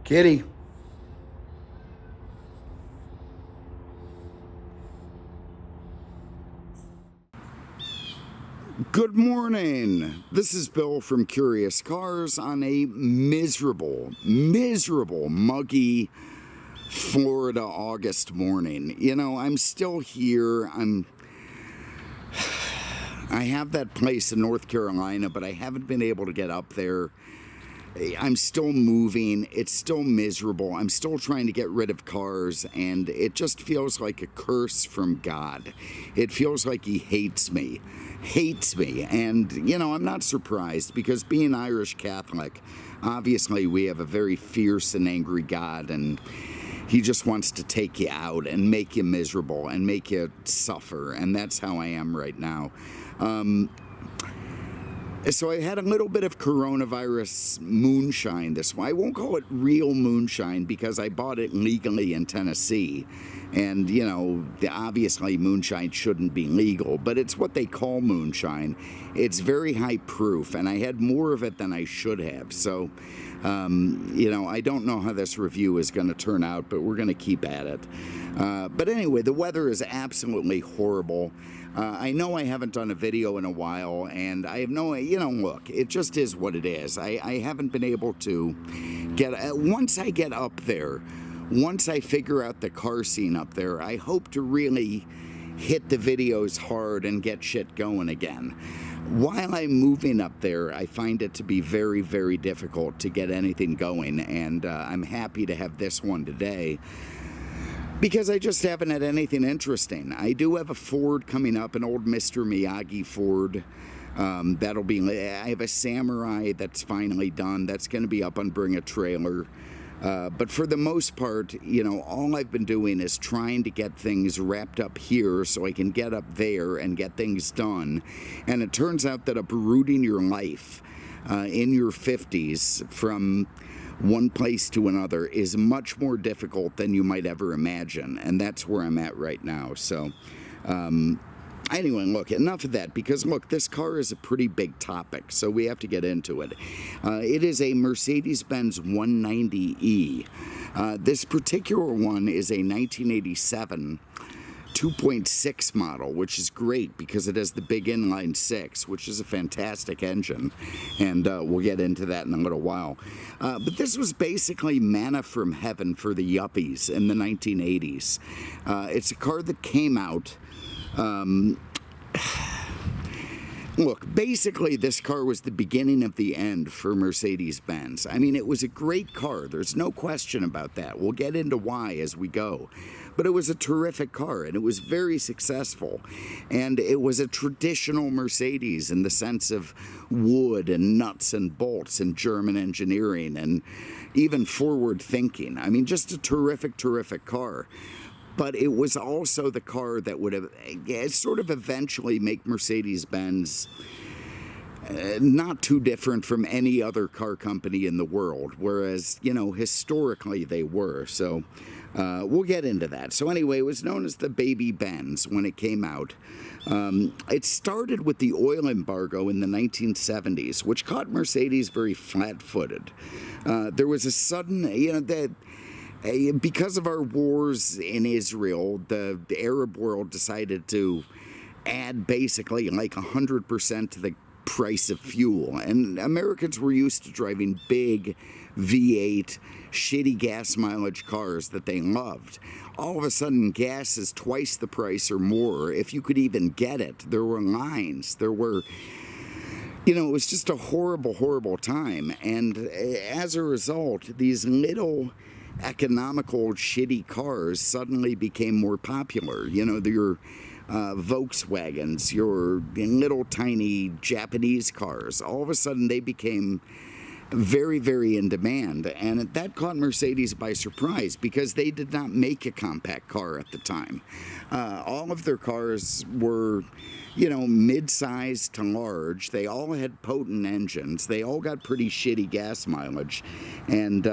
Kitty. Good morning. This is Bill from Curious Cars on a miserable, muggy Florida August morning. You know, I'm still here. I have that place in North Carolina, but I haven't been able to get up there. I'm still moving. It's still miserable. I'm still trying to get rid of cars, and it just feels like a curse from God. It feels like he hates me. And, you know, I'm not surprised because being Irish Catholic, obviously we have a very fierce and angry God, and he just wants to take you out and make you miserable and make you suffer, and that's how I am right now. So I had a little bit of coronavirus moonshine this one. I won't call it real moonshine because I bought it legally in Tennessee. And, you know, obviously moonshine shouldn't be legal, but it's what they call moonshine. It's very high proof, and I had more of it than I should have. So, you know, I don't know how this review is going to turn out, but we're going to keep at it. But anyway, the weather is absolutely horrible. I know I haven't done a video in a while, and I have no, you know, look, it just is what it is. I haven't been able to get, once I get up there, once I figure out the car scene up there, I hope to really hit the videos hard and get shit going again. While I'm moving up there, I find it to be very, very difficult to get anything going, and I'm happy to have this one today because I just haven't had anything interesting. I do have a Ford coming up, an old Mr. Miyagi Ford. That'll be, I have a Samurai that's finally done. That's going to be up on Bring a Trailer. But for the most part, you know, all I've been doing is trying to get things wrapped up here so I can get up there and get things done. And it turns out that uprooting your life in your 50s from one place to another is much more difficult than you might ever imagine. And that's where I'm at right now. So, anyway, look, enough of that, because look, this car is a pretty big topic, so we have to get into it. It is a Mercedes-Benz 190E. This particular one is a 1987 2.6 model, which is great because it has the big inline six, which is a fantastic engine, and we'll get into that in a little while. But this was basically manna from heaven for the yuppies in the 1980s. It's a car that came out. Look, basically this car was the beginning of the end for Mercedes-Benz. I mean, it was a great car. There's no question about that. We'll get into why as we go. But it was a terrific car, and it was very successful. And it was a traditional Mercedes in the sense of wood and nuts and bolts and German engineering and even forward thinking. I mean, just a terrific, terrific car. But it was also the car that would have sort of eventually make Mercedes-Benz not too different from any other car company in the world, whereas, you know, historically they were. So we'll get into that. So anyway, it was known as the Baby Benz when it came out. It started with the oil embargo in the 1970s, which caught Mercedes very flat-footed. There was a sudden, you know, because of our wars in Israel, the Arab world decided to add basically like 100% to the price of fuel. And Americans were used to driving big V8, shitty gas mileage cars that they loved. All of a sudden, gas is twice the price or more. If you could even get it, there were lines. There were... You know, it was just a horrible, horrible time. And as a result, these little economical, shitty cars suddenly became more popular. You know, your Volkswagens, your little tiny Japanese cars, all of a sudden they became very, very in demand. And that caught Mercedes by surprise because they did not make a compact car at the time. All of their cars were, you know, mid-sized to large. They all had potent engines. They all got pretty shitty gas mileage. And,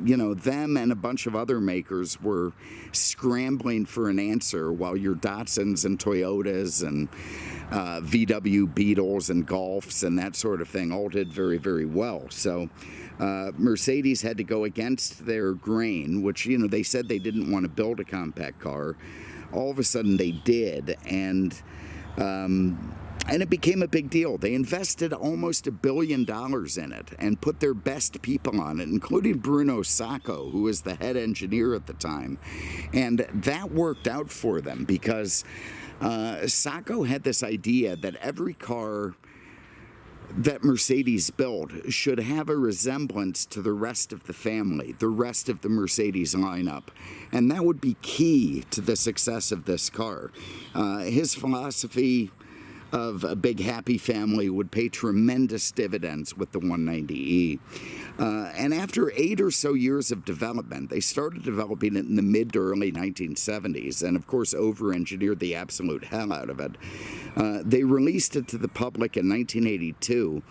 you know, them and a bunch of other makers were scrambling for an answer while your Datsuns and Toyotas and VW Beetles and Golfs and that sort of thing all did very, very well. So So Mercedes had to go against their grain, which, they said they didn't want to build a compact car. All of a sudden they did, and it became a big deal. They invested almost $1 billion in it and put their best people on it, including Bruno Sacco, who was the head engineer at the time. And that worked out for them because Sacco had this idea that every car that Mercedes built should have a resemblance to the rest of the family, the rest of the Mercedes lineup. And that would be key to the success of this car. His philosophy of a big happy family would pay tremendous dividends with the 190E. And after 8 or so years of development, they started developing it in the mid to early 1970s, and of course over-engineered the absolute hell out of it. They released it to the public in 1982,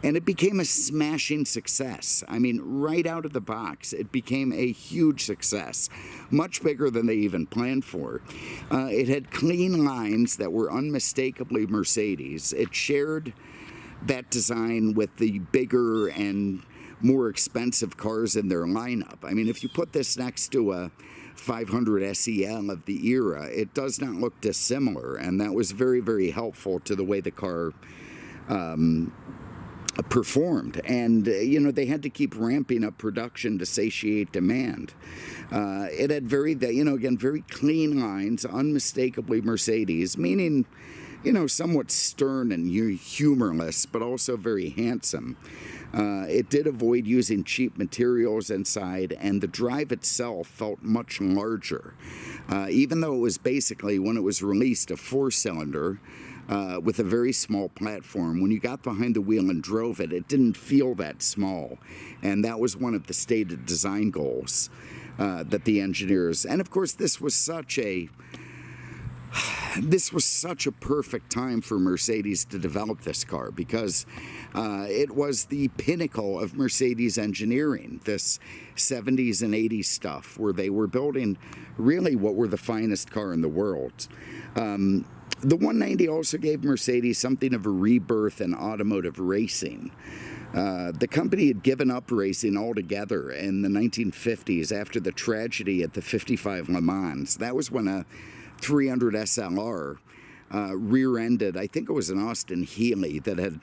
and it became a smashing success. I mean, right out of the box, it became a huge success, much bigger than they even planned for. It had clean lines that were unmistakably Mercedes. It shared that design with the bigger and more expensive cars in their lineup. I mean, if you put this next to a 500 SEL of the era, it does not look dissimilar, and that was very, very helpful to the way the car performed. And they had to keep ramping up production to satiate demand. It had very clean lines, unmistakably Mercedes, meaning somewhat stern and humorless, but also very handsome. It did avoid using cheap materials inside, and the drive itself felt much larger. Even though it was basically, when it was released, a 4-cylinder, with a very small platform. When you got behind the wheel and drove it, it didn't feel that small. And that was one of the stated design goals that the engineers... And of course, this was such a perfect time for Mercedes to develop this car, because it was the pinnacle of Mercedes engineering, this 70s and 80s stuff, where they were building really what were the finest car in the world. The 190 also gave Mercedes something of a rebirth in automotive racing. The company had given up racing altogether in the 1950s after the tragedy at the 55 Le Mans. That was when a 300 SLR rear-ended, I think it was an Austin Healey that had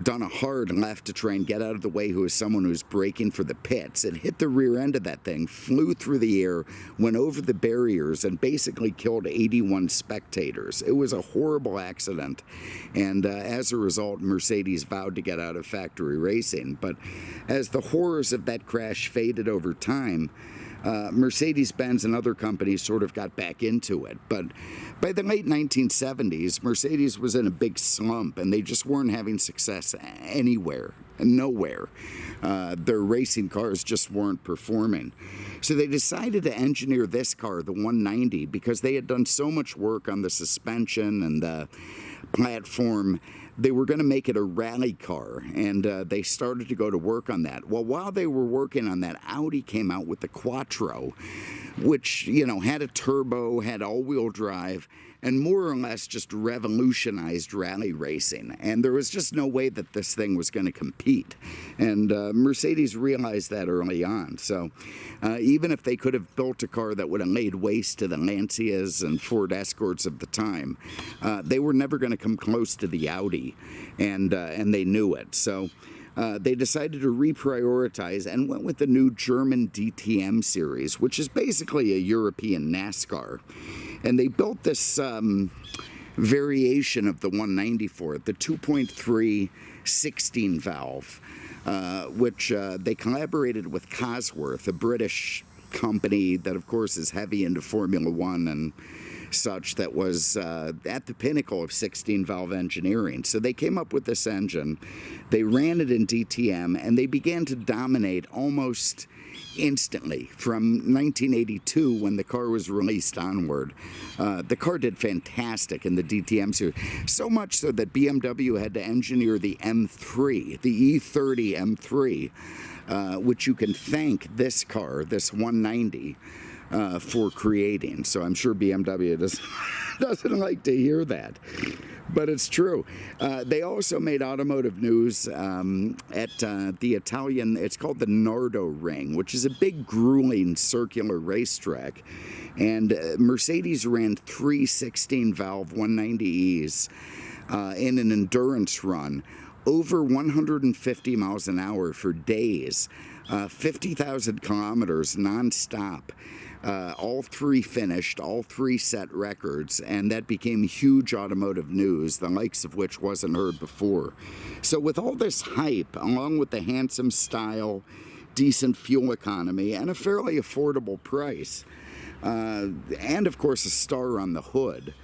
done a hard left to try and get out of the way, who was someone who was braking for the pits. It hit the rear end of that thing, flew through the air, went over the barriers, and basically killed 81 spectators. It was a horrible accident, and as a result, Mercedes vowed to get out of factory racing. But as the horrors of that crash faded over time, Mercedes-Benz and other companies sort of got back into it. But by the late 1970s, Mercedes was in a big slump, and they just weren't having success anywhere, nowhere. Their racing cars just weren't performing. So they decided to engineer this car, the 190, because they had done so much work on the suspension and the platform. They were going to make it a rally car, and they started to go to work on that. Well, while they were working on that, Audi came out with the Quattro, which, had a turbo, had all-wheel drive, and more or less just revolutionized rally racing. And there was just no way that this thing was going to compete. And Mercedes realized that early on. So even if they could have built a car that would have laid waste to the Lancias and Ford Escorts of the time, they were never going to come close to the Audi, and they knew it. So they decided to reprioritize and went with the new German DTM series, which is basically a European NASCAR. And they built this variation of the 190 for it, the 2.3 16 valve, which they collaborated with Cosworth, a British company that, of course, is heavy into Formula One and such, that was at the pinnacle of 16-valve engineering. So they came up with this engine, they ran it in DTM, and they began to dominate almost instantly from 1982, when the car was released onward. The car did fantastic in the DTM series, so much so that BMW had to engineer the M3, the E30 M3, which you can thank this car, this 190, for creating. So I'm sure BMW doesn't like to hear that. But it's true. They also made automotive news at the Italian, it's called the Nardo Ring, which is a big, grueling circular racetrack. And Mercedes ran three 16-valve 190Es in an endurance run over 150 miles an hour for days, 50,000 kilometers nonstop. All three finished, all three set records, and that became huge automotive news, the likes of which wasn't heard before. So with all this hype, along with the handsome style, decent fuel economy, and a fairly affordable price, and of course a star on the hood,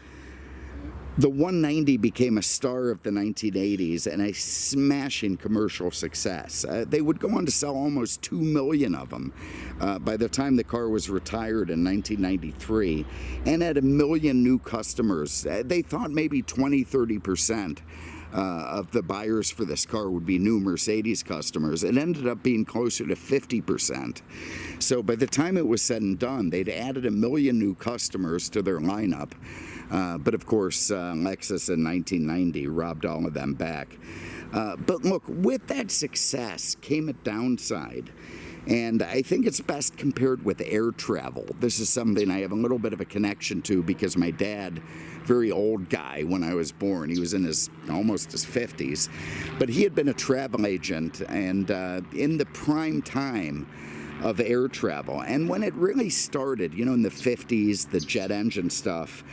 the 190 became a star of the 1980s and a smashing commercial success. They would go on to sell almost 2 million of them by the time the car was retired in 1993, and had 1 million new customers. They thought maybe 20-30% of the buyers for this car would be new Mercedes customers. It ended up being closer to 50%. So by the time it was said and done, they'd added 1 million new customers to their lineup. But of course, Lexus in 1990 robbed all of them back. But look, with that success came a downside. And I think it's best compared with air travel. This is something I have a little bit of a connection to because my dad, very old guy when I was born, he was in his almost his 50s, but he had been a travel agent and in the prime time of air travel. And when it really started, you know, in the 50s, the jet engine stuff,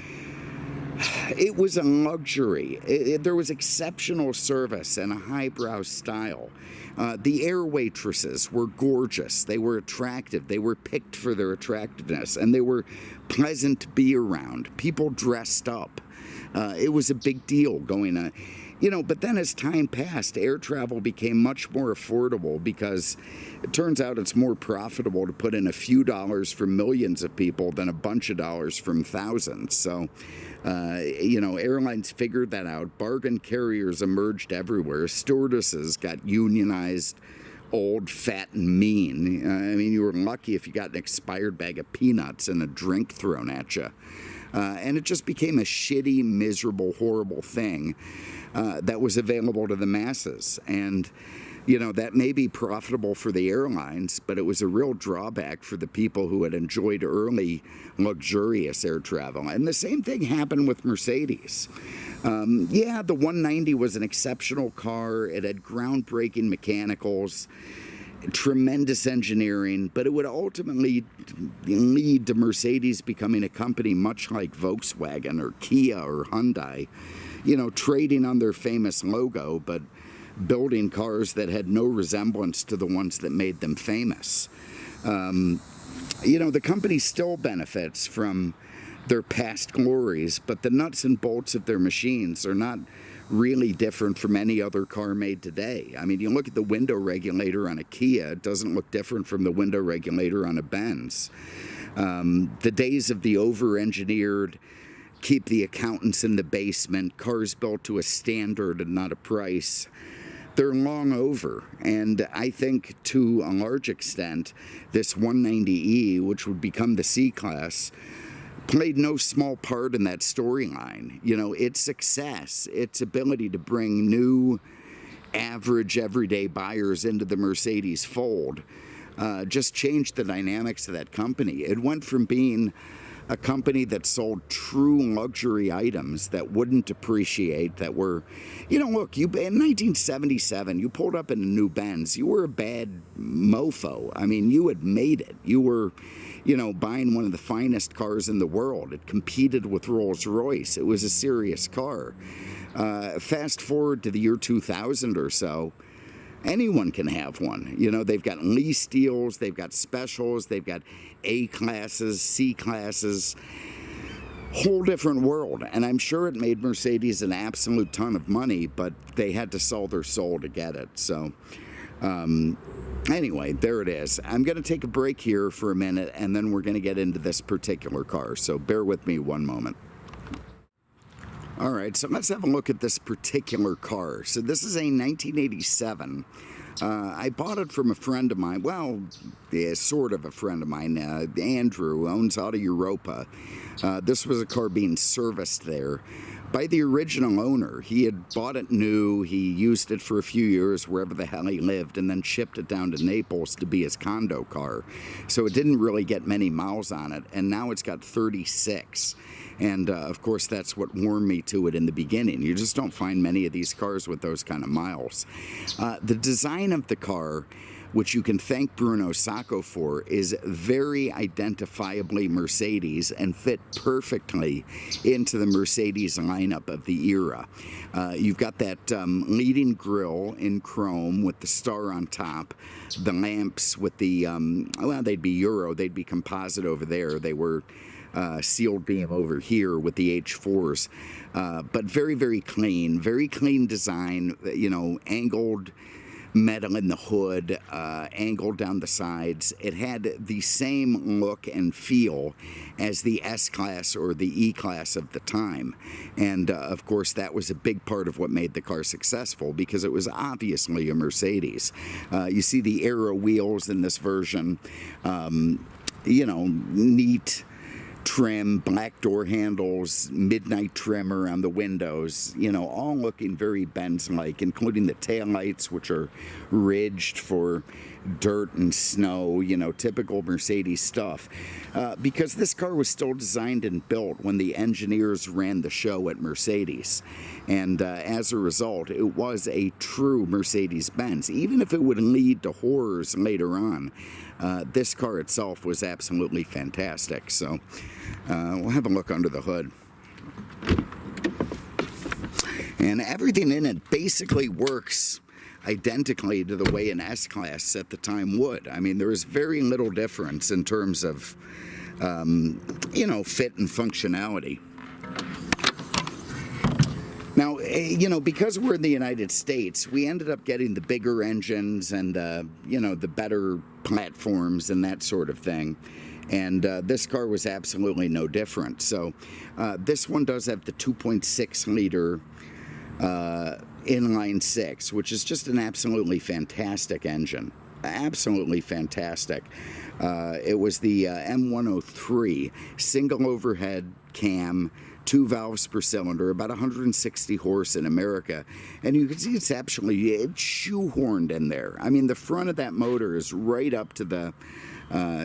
it was a luxury. There was exceptional service and a highbrow style. The air waitresses were gorgeous. They were attractive. They were picked for their attractiveness, and they were pleasant to be around. People dressed up. It was a big deal going on. You know, but then as time passed, air travel became much more affordable because it turns out it's more profitable to put in a few dollars for millions of people than a bunch of dollars from thousands. So, you know, airlines figured that out. Bargain carriers emerged everywhere. Stewardesses got unionized, old, fat, and mean. I mean, you were lucky if you got an expired bag of peanuts and a drink thrown at you. And it just became a shitty, miserable, horrible thing that was available to the masses. And, you know, that may be profitable for the airlines, but it was a real drawback for the people who had enjoyed early, luxurious air travel. And the same thing happened with Mercedes. Yeah, the 190 was an exceptional car. It had groundbreaking mechanicals, tremendous engineering, but it would ultimately lead to Mercedes becoming a company much like Volkswagen or Kia or Hyundai, you know, trading on their famous logo, but building cars that had no resemblance to the ones that made them famous. You know, the company still benefits from their past glories, but the nuts and bolts of their machines are not really different from any other car made today. I mean, you look at the window regulator on a Kia, it doesn't look different from the window regulator on a Benz. The days of the over-engineered, keep the accountants in the basement, cars built to a standard and not a price, they're long over. And I think to a large extent, this 190E, which would become the C-Class, played no small part in that storyline. You know, its success, its ability to bring new, average, everyday buyers into the Mercedes fold, just changed the dynamics of that company. It went from being a company that sold true luxury items that wouldn't depreciate, that were, you know, look, you in 1977, you pulled up in a new Benz, you were a bad mofo. I mean, you had made it. You were, you know, buying one of the finest cars in the world. It competed with Rolls-Royce. It was a serious car. Fast forward to the year 2000 or so, anyone can have one. You know, they've got lease deals, they've got specials, they've got A classes, C classes, whole different world. And I'm sure it made Mercedes an absolute ton of money, but they had to sell their soul to get it. So anyway, there it is. I'm going to take a break here for a minute, and then we're going to get into this particular car. So bear with me one moment. All right, so let's have a look at this particular car. So this is a 1987. I bought it from a friend of mine. Well, yeah, sort of a friend of mine, Andrew, who owns Auto Europa. This was a car being serviced there by the original owner. He had bought it new, he used it for a few years wherever the hell he lived, and then shipped it down to Naples to be his condo car. So it didn't really get many miles on it, and now it's got 36. And of course, that's what warmed me to it in the beginning. You just don't find many of these cars with those kind of miles. The design of the car, which you can thank Bruno Sacco for, is very identifiably Mercedes and fit perfectly into the Mercedes lineup of the era. You've got that leading grille in chrome with the star on top, the lamps with the, well, they'd be Euro, they'd be composite over there. They were sealed beam over here with the H4s, but very, very clean design, you know, angled metal in the hood, angled down the sides. It had the same look and feel as the S-Class or the E-Class of the time. And of course, that was a big part of what made the car successful, because it was obviously a Mercedes. You see the Aero wheels in this version, you know, neat trim, black door handles, midnight trim around the windows, you know, all looking very Benz-like, including the taillights, which are ridged for dirt and snow, you know, typical Mercedes stuff. Because this car was still designed and built when the engineers ran the show at Mercedes. And as a result, it was a true Mercedes-Benz. Even if it would lead to horrors later on, this car itself was absolutely fantastic. So we'll have a look under the hood. And everything in it basically works identically to the way an S-Class at the time would. I mean, there is very little difference in terms of, you know, fit and functionality. Now, you know, because we're in the United States, we ended up getting the bigger engines and, you know, the better platforms and that sort of thing. And this car was absolutely no different. So this one does have the 2.6 liter inline six, which is just an absolutely fantastic engine. Absolutely fantastic. It was the M103 single overhead cam, 2 valves per cylinder, about 160 horse in America. And you can see it's shoehorned in there. I mean, the front of that motor is right up to the,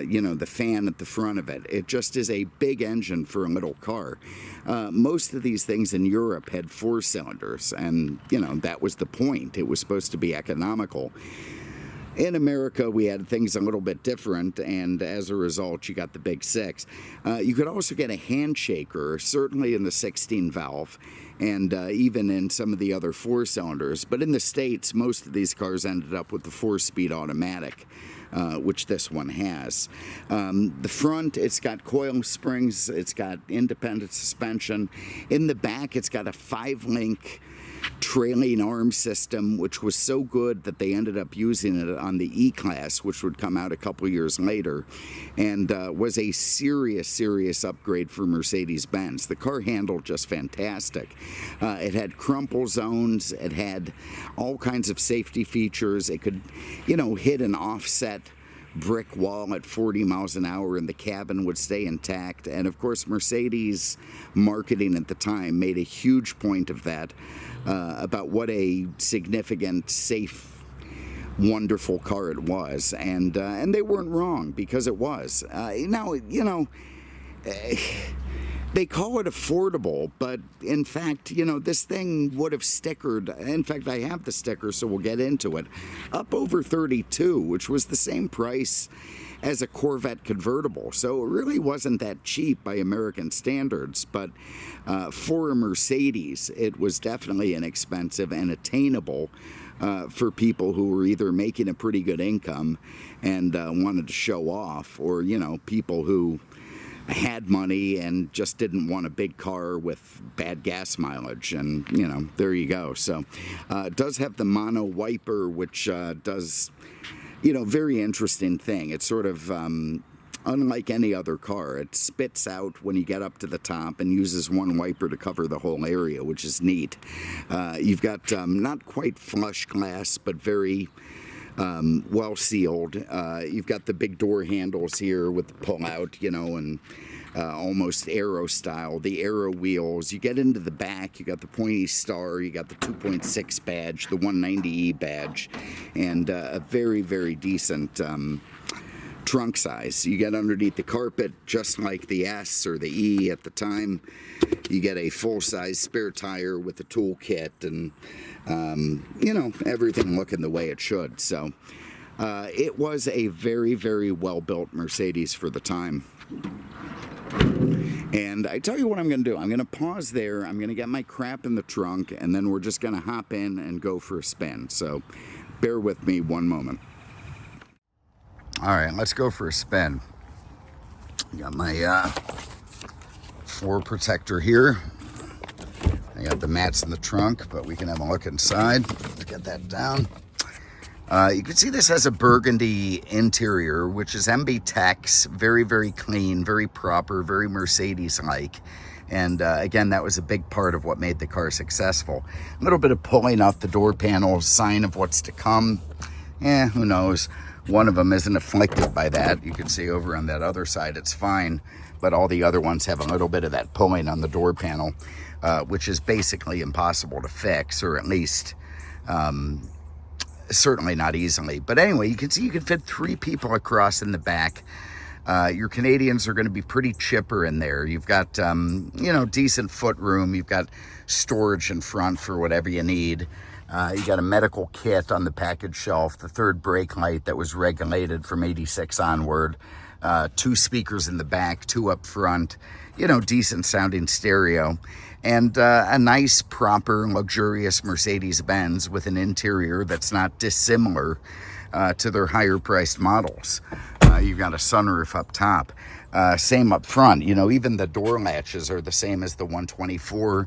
you know, the fan at the front of it. It just is a big engine for a little car. Most of these things in Europe had 4 cylinders, and, you know, that was the point. It was supposed to be economical. In America, we had things a little bit different, and as a result, you got the big 6. You could also get a handshaker, certainly in the 16 valve, and even in some of the other 4 cylinders. But in the States, most of these cars ended up with the 4-speed automatic, which this one has. The front, it's got coil springs, it's got independent suspension. In the back, it's got a 5-link trailing arm system, which was so good that they ended up using it on the E-Class, which would come out a couple years later, and was a serious upgrade for Mercedes-Benz. The car handled just fantastic. It had crumple zones, it had all kinds of safety features. It could, you know, hit an offset brick wall at 40 miles an hour and the cabin would stay intact. And of course, Mercedes marketing at the time made a huge point of that, about what a significant, safe, wonderful car it was. And they weren't wrong, because it was. Now, you know, they call it affordable, but in fact, you know, this thing would have stickered. In fact, I have the sticker, so we'll get into it. Up over 32, which was the same price as a Corvette convertible. So it really wasn't that cheap by American standards, but for a Mercedes, it was definitely inexpensive and attainable for people who were either making a pretty good income and wanted to show off, or, you know, people who had money and just didn't want a big car with bad gas mileage. And, you know, there you go. So it does have the mono wiper, which does, you know, very interesting thing. It's sort of unlike any other car. It spits out when you get up to the top and uses one wiper to cover the whole area, which is neat. You've got not quite flush glass, but very well sealed. You've got the big door handles here with the pull out, you know, and almost aero style, the aero wheels. You get into the back, you got the pointy star, you got the 2.6 badge, the 190E badge, and a very, very decent trunk size. You get underneath the carpet, just like the S or the E at the time. You get a full-size spare tire with a toolkit, and you know, everything looking the way it should. So it was a very, very well-built Mercedes for the time. And I tell you what I'm going to do. I'm going to pause there. I'm going to get my crap in the trunk, and then we're just going to hop in and go for a spin. So bear with me one moment. All right, let's go for a spin. Got my floor protector here. I got the mats in the trunk, but we can have a look inside. Let's get that down. You can see this has a burgundy interior, which is MB Tech's. Very, very clean, very proper, very Mercedes-like. And again, that was a big part of what made the car successful. A little bit of pulling off the door panels, sign of what's to come. Who knows? One of them isn't afflicted by that. You can see over on that other side, it's fine. But all the other ones have a little bit of that pulling on the door panel, which is basically impossible to fix, or at least certainly not easily. But anyway, you can see you can fit 3 people across in the back. Your Canadians are going to be pretty chipper in there. You've got, you know, decent foot room. You've got storage in front for whatever you need. You got a medical kit on the package shelf, the 3rd brake light that was regulated from 86 onward, 2 speakers in the back, 2 up front, you know, decent sounding stereo, and a nice, proper, luxurious Mercedes-Benz with an interior that's not dissimilar to their higher priced models. You've got a sunroof up top. Same up front, you know, even the door latches are the same as the 124,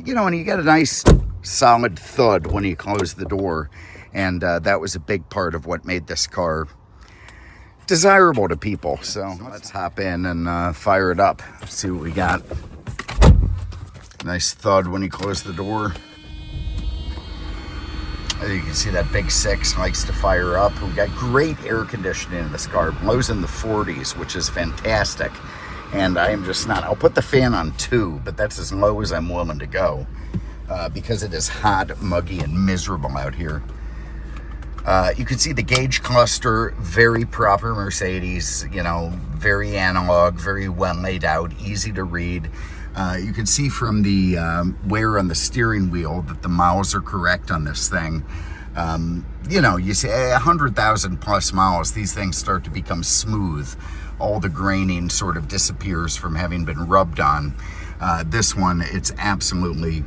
you know, and you get a nice solid thud when you close the door, and that was a big part of what made this car desirable to people. So let's hop in and fire it up, see what we got. Nice thud when you close the door. You can see that big 6 likes to fire up. We've got great air conditioning in this car. Blows in the 40s, which is fantastic. And I am just not, I'll put the fan on 2, but that's as low as I'm willing to go because it is hot, muggy, and miserable out here. You can see the gauge cluster, very proper Mercedes, you know, very analog, very well laid out, easy to read. You can see from the wear on the steering wheel that the miles are correct on this thing. You know, you see 100,000 plus miles, these things start to become smooth. All the graining sort of disappears from having been rubbed on. This one, it's absolutely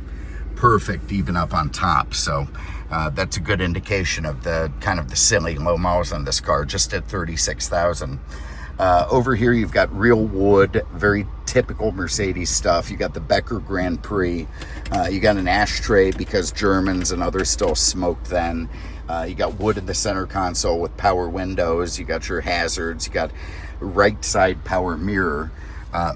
perfect, even up on top. So that's a good indication of the kind of the silly low miles on this car, just at 36,000. Over here, you've got real wood, very typical Mercedes stuff. You got the Becker Grand Prix. You got an ashtray because Germans and others still smoked then. You got wood in the center console with power windows. You got your hazards. You got right side power mirror,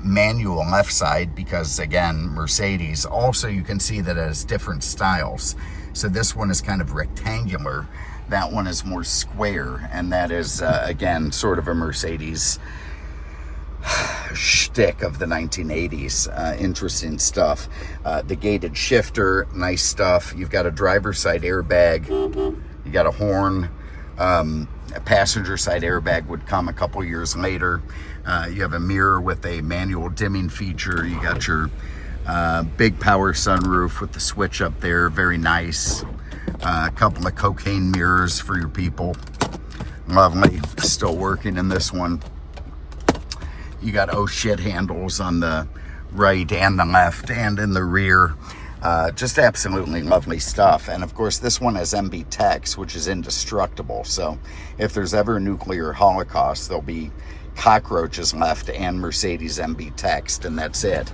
manual left side because, again, Mercedes. Also, you can see that it has different styles. So this one is kind of rectangular. That one is more square, and that is, again, sort of a Mercedes shtick of the 1980s. Interesting stuff. The gated shifter, nice stuff. You've got a driver's side airbag. You got a horn. A passenger side airbag would come a couple years later. You have a mirror with a manual dimming feature. You got your big power sunroof with the switch up there. Very nice. A couple of cocaine mirrors for your people. Lovely. Still working in this one. You got oh shit handles on the right and the left and in the rear. Just absolutely lovely stuff. And of course, this one has MB Techs, which is indestructible. So if there's ever a nuclear holocaust, there'll be cockroaches left and Mercedes MB Techs, and that's it.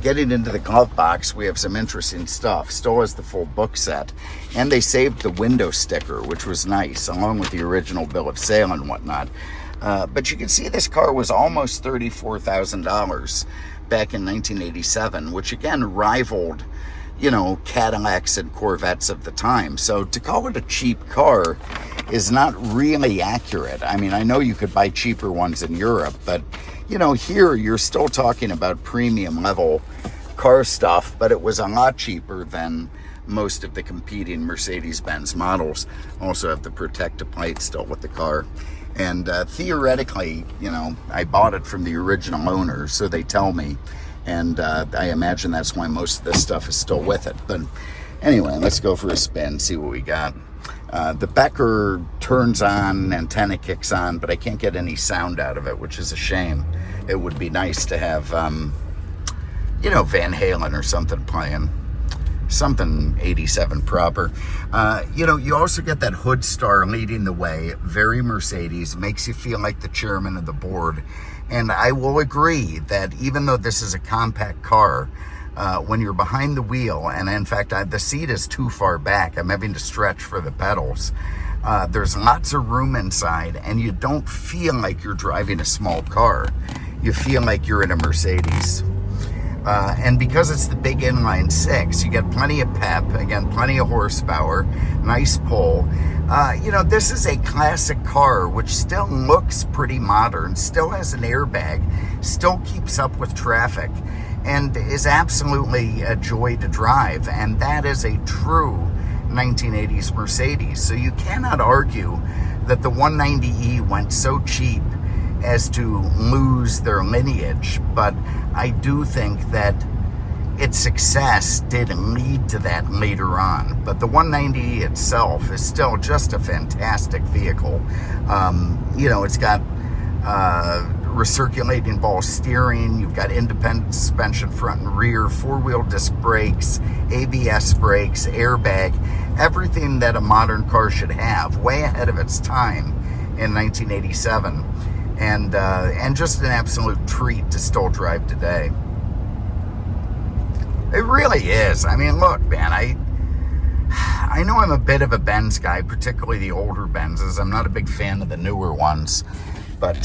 Getting into the glove box, we have some interesting stuff. Still has the full book set, and they saved the window sticker, which was nice, along with the original bill of sale and whatnot. But you can see this car was almost $34,000 back in 1987, which again rivaled, you know, Cadillacs and Corvettes of the time. So to call it a cheap car is not really accurate. I mean, I know you could buy cheaper ones in Europe, but here you're still talking about premium level car stuff, but it was a lot cheaper than most of the competing Mercedes-Benz models. Also have the protective plate still with the car. And theoretically, I bought it from the original owner, so they tell me. And I imagine that's why most of this stuff is still with it. But anyway, let's go for a spin, see what we got. The Becker turns on, antenna kicks on, but I can't get any sound out of it, which is a shame. It would be nice to have, Van Halen or something playing. Something 87 proper. You also get that hood star leading the way, very Mercedes, makes you feel like the chairman of the board. And I will agree that even though this is a compact car, when you're behind the wheel, and in fact, the seat is too far back, I'm having to stretch for the pedals. There's lots of room inside, and you don't feel like you're driving a small car. You feel like you're in a Mercedes. And because it's the big inline six, you get plenty of pep, again, plenty of horsepower, nice pull. This is a classic car, which still looks pretty modern, still has an airbag, still keeps up with traffic, and is absolutely a joy to drive. And that is a true 1980s Mercedes. So you cannot argue that the 190E went so cheap as to lose their lineage, but I do think that its success did lead to that later on. But the 190 itself is still just a fantastic vehicle. It's got recirculating ball steering, you've got independent suspension front and rear, four-wheel disc brakes, ABS brakes, airbag, everything that a modern car should have, way ahead of its time in 1987. And just an absolute treat to still drive today. It really is. I mean, look, man, I know I'm a bit of a Benz guy, particularly the older Benzes. I'm not a big fan of the newer ones. But,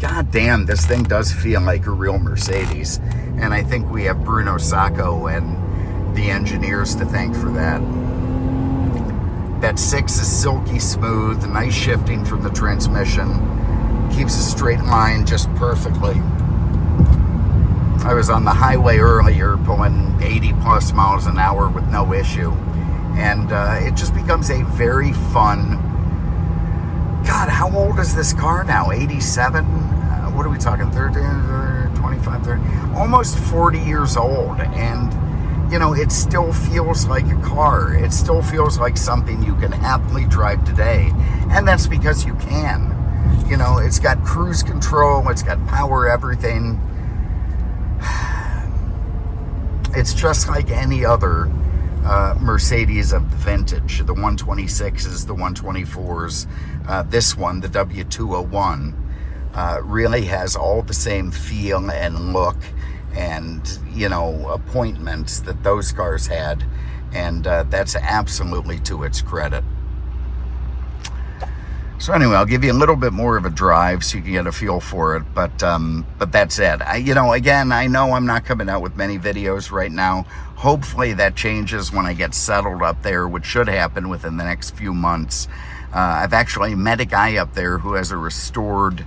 goddamn, this thing does feel like a real Mercedes. And I think we have Bruno Sacco and the engineers to thank for that. That 6 is silky smooth, nice shifting from the transmission. Keeps a straight line just perfectly. I was on the highway earlier pulling 80 plus miles an hour with no issue. And it just becomes a very fun... God, how old is this car now? 87? What are we talking? 30, 25, 30? Almost 40 years old. And, it still feels like a car. It still feels like something you can happily drive today. And that's because you can. It's got cruise control, it's got power everything. It's just like any other Mercedes of the vintage. The 126s, the 124s, this one, the W201, really has all the same feel and look and, appointments that those cars had. And that's absolutely to its credit. So anyway, I'll give you a little bit more of a drive so you can get a feel for it, but that's it. Again, I know I'm not coming out with many videos right now. Hopefully that changes when I get settled up there, which should happen within the next few months. I've actually met a guy up there who has a restored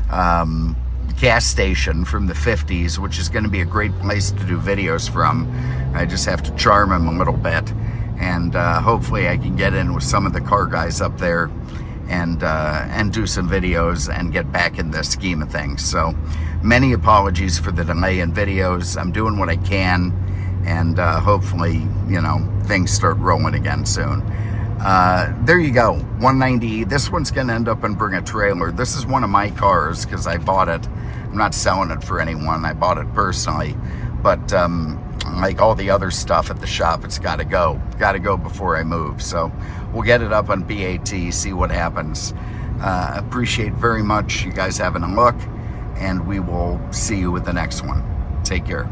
gas station from the 50s, which is going to be a great place to do videos from. I just have to charm him a little bit, and hopefully I can get in with some of the car guys up there and do some videos and get back in the scheme of things. So many apologies for the delay in videos. I'm doing what I can, and hopefully, things start rolling again soon. There you go, 190. This one's going to end up and bring a trailer. This is one of my cars because I bought it. I'm not selling it for anyone. I bought it personally. But like all the other stuff at the shop, it's got to go. Got to go before I move. So we'll get it up on BAT, see what happens. Appreciate very much you guys having a look, and we will see you with the next one. Take care.